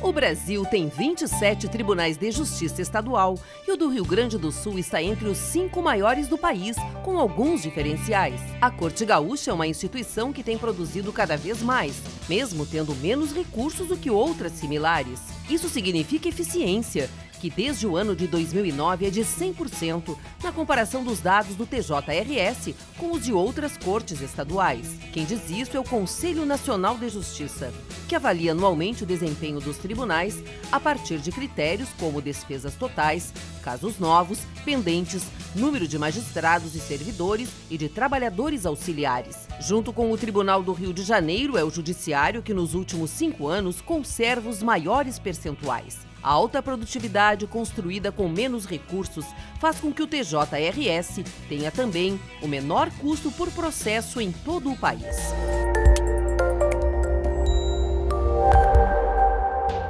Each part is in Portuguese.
O Brasil tem 27 tribunais de justiça estadual e o do Rio Grande do Sul está entre os 5 maiores do país, com alguns diferenciais. A Corte Gaúcha é uma instituição que tem produzido cada vez mais, mesmo tendo menos recursos do que outras similares. Isso significa eficiência, que desde o ano de 2009 é de 100% na comparação dos dados do TJRS com os de outras cortes estaduais. Quem diz isso é o Conselho Nacional de Justiça, que avalia anualmente o desempenho dos tribunais a partir de critérios como despesas totais, casos novos, pendentes, número de magistrados e servidores e de trabalhadores auxiliares. Junto com o Tribunal do Rio de Janeiro, é o judiciário que nos últimos 5 anos conserva os maiores percentuais. A alta produtividade construída com menos recursos faz com que o TJRS tenha também o menor custo por processo em todo o país.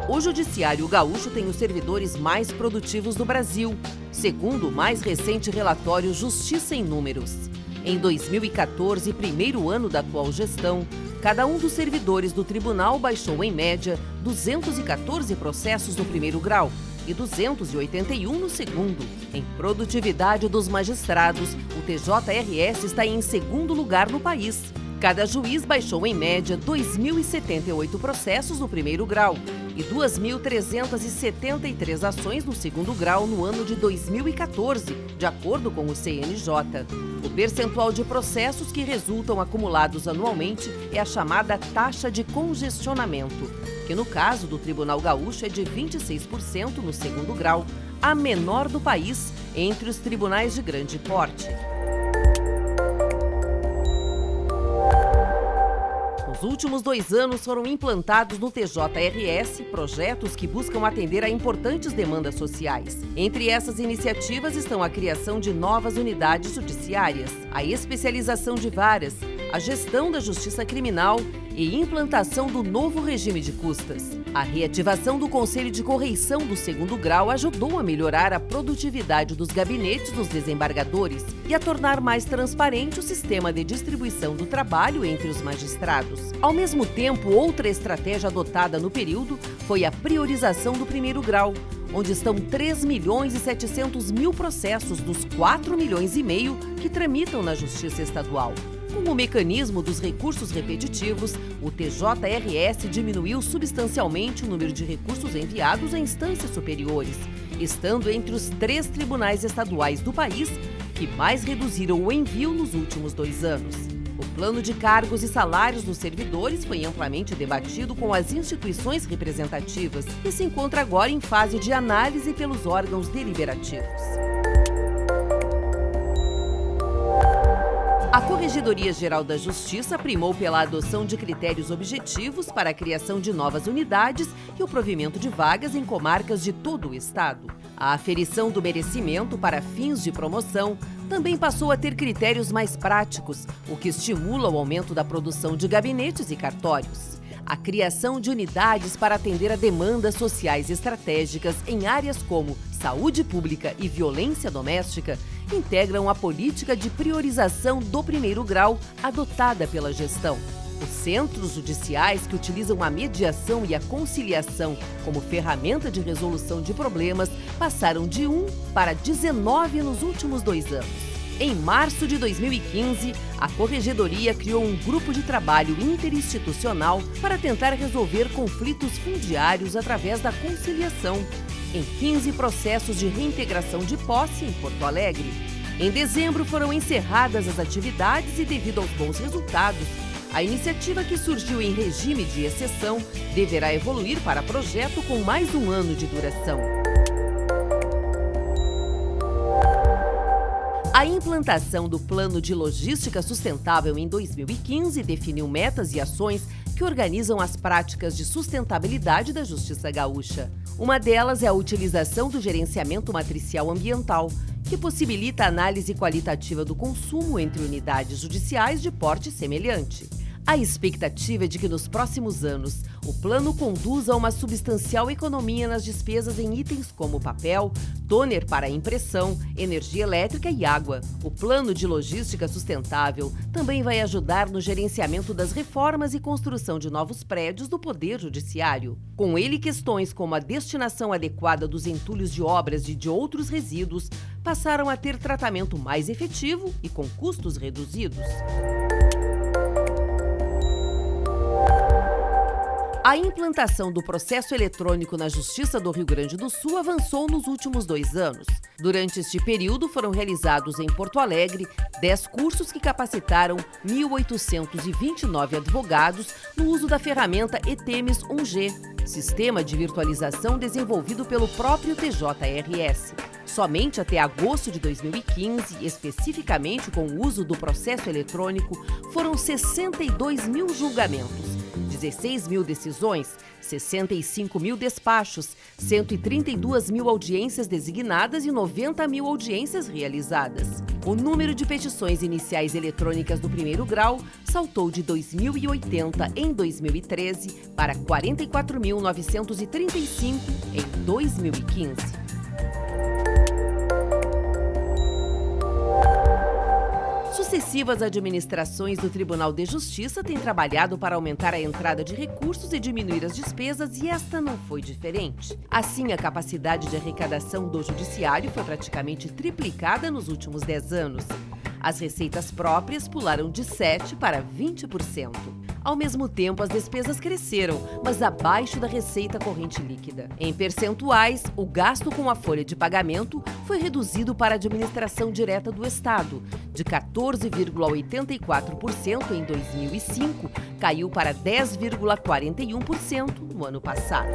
O Judiciário Gaúcho tem os servidores mais produtivos do Brasil, segundo o mais recente relatório Justiça em Números. Em 2014, primeiro ano da atual gestão, cada um dos servidores do tribunal baixou, em média, 214 processos no primeiro grau e 281 no segundo. Em produtividade dos magistrados, o TJRS está em segundo lugar no país. Cada juiz baixou, em média, 2.078 processos no primeiro grau e 2.373 ações no segundo grau no ano de 2014, de acordo com o CNJ. O percentual de processos que resultam acumulados anualmente é a chamada taxa de congestionamento, que no caso do Tribunal Gaúcho é de 26% no segundo grau, a menor do país entre os tribunais de grande porte. Nos últimos 2 anos foram implantados no TJRS projetos que buscam atender a importantes demandas sociais. Entre essas iniciativas estão a criação de novas unidades judiciárias, a especialização de varas, a gestão da justiça criminal e implantação do novo regime de custas. A reativação do Conselho de Correição do segundo grau ajudou a melhorar a produtividade dos gabinetes dos desembargadores e a tornar mais transparente o sistema de distribuição do trabalho entre os magistrados. Ao mesmo tempo, outra estratégia adotada no período foi a priorização do primeiro grau, onde estão 3.700.000 processos dos 4,5 milhões que tramitam na Justiça Estadual. Com o mecanismo dos recursos repetitivos, o TJRS diminuiu substancialmente o número de recursos enviados a instâncias superiores, estando entre os 3 tribunais estaduais do país que mais reduziram o envio nos últimos 2 anos. O plano de cargos e salários dos servidores foi amplamente debatido com as instituições representativas e se encontra agora em fase de análise pelos órgãos deliberativos. A Corregedoria-Geral da Justiça primou pela adoção de critérios objetivos para a criação de novas unidades e o provimento de vagas em comarcas de todo o estado. A aferição do merecimento para fins de promoção também passou a ter critérios mais práticos, o que estimula o aumento da produção de gabinetes e cartórios. A criação de unidades para atender a demandas sociais estratégicas em áreas como saúde pública e violência doméstica integram a política de priorização do primeiro grau adotada pela gestão. Os centros judiciais que utilizam a mediação e a conciliação como ferramenta de resolução de problemas passaram de 1 para 19 nos últimos 2 anos. Em março de 2015, a Corregedoria criou um grupo de trabalho interinstitucional para tentar resolver conflitos fundiários através da conciliação, em 15 processos de reintegração de posse em Porto Alegre. Em dezembro foram encerradas as atividades e, devido aos bons resultados, a iniciativa, que surgiu em regime de exceção, deverá evoluir para projeto com mais 1 ano de duração. A implantação do Plano de Logística Sustentável em 2015 definiu metas e ações que organizam as práticas de sustentabilidade da Justiça Gaúcha. Uma delas é a utilização do gerenciamento matricial ambiental, que possibilita a análise qualitativa do consumo entre unidades judiciais de porte semelhante. A expectativa é de que nos próximos anos o plano conduza a uma substancial economia nas despesas em itens como papel, toner para impressão, energia elétrica e água. O plano de logística sustentável também vai ajudar no gerenciamento das reformas e construção de novos prédios do Poder Judiciário. Com ele, questões como a destinação adequada dos entulhos de obras e de outros resíduos passaram a ter tratamento mais efetivo e com custos reduzidos. A implantação do processo eletrônico na Justiça do Rio Grande do Sul avançou nos últimos 2 anos. Durante este período, foram realizados em Porto Alegre 10 cursos que capacitaram 1.829 advogados no uso da ferramenta eTemes 1G, sistema de virtualização desenvolvido pelo próprio TJRS. Somente até agosto de 2015, especificamente com o uso do processo eletrônico, foram 62 mil julgamentos, 16 mil decisões, 65 mil despachos, 132 mil audiências designadas e 90 mil audiências realizadas. O número de petições iniciais eletrônicas do primeiro grau saltou de 2.080 em 2013 para 44.935 em 2015. Sucessivas administrações do Tribunal de Justiça têm trabalhado para aumentar a entrada de recursos e diminuir as despesas, e esta não foi diferente. Assim, a capacidade de arrecadação do Judiciário foi praticamente triplicada nos últimos 10 anos. As receitas próprias pularam de 7% para 20%. Ao mesmo tempo, as despesas cresceram, mas abaixo da receita corrente líquida. Em percentuais, o gasto com a folha de pagamento foi reduzido para a administração direta do Estado. De 14,84% em 2005, caiu para 10,41% no ano passado.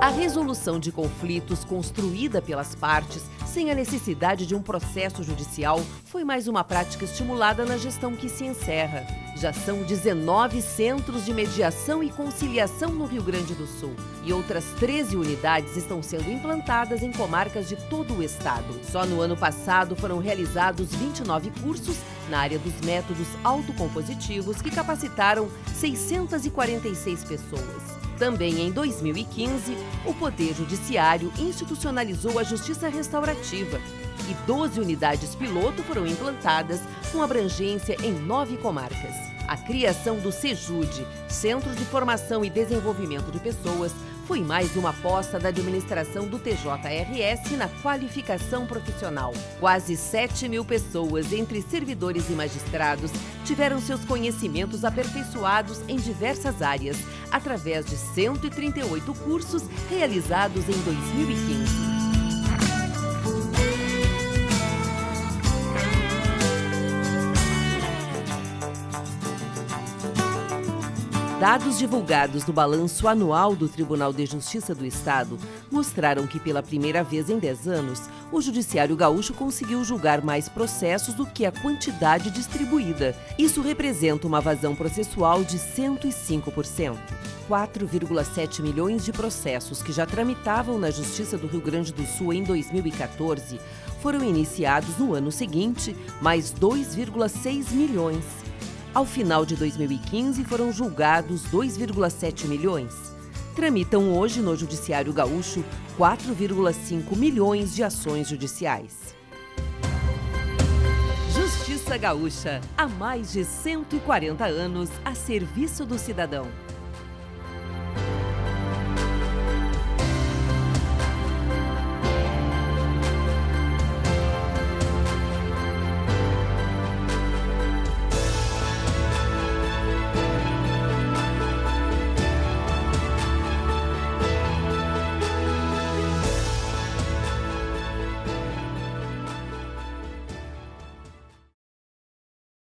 A resolução de conflitos construída pelas partes, sem a necessidade de um processo judicial, foi mais uma prática estimulada na gestão que se encerra. Já são 19 centros de mediação e conciliação no Rio Grande do Sul, e outras 13 unidades estão sendo implantadas em comarcas de todo o estado. Só no ano passado foram realizados 29 cursos na área dos métodos autocompositivos que capacitaram 646 pessoas. Também em 2015, o Poder Judiciário institucionalizou a Justiça Restaurativa e 12 unidades piloto foram implantadas com abrangência em 9 comarcas. A criação do CEJUDE, Centro de Formação e Desenvolvimento de Pessoas, foi mais uma aposta da administração do TJRS na qualificação profissional. Quase 7 mil pessoas, entre servidores e magistrados, tiveram seus conhecimentos aperfeiçoados em diversas áreas, através de 138 cursos realizados em 2015. Dados divulgados no balanço anual do Tribunal de Justiça do Estado mostraram que, pela primeira vez em 10 anos, o Judiciário Gaúcho conseguiu julgar mais processos do que a quantidade distribuída. Isso representa uma vazão processual de 105%. 4,7 milhões de processos que já tramitavam na Justiça do Rio Grande do Sul em 2014 foram iniciados no ano seguinte, mais 2,6 milhões. Ao final de 2015, foram julgados 2,7 milhões. Tramitam hoje no Judiciário Gaúcho 4,5 milhões de ações judiciais. Justiça Gaúcha, há mais de 140 anos a serviço do cidadão.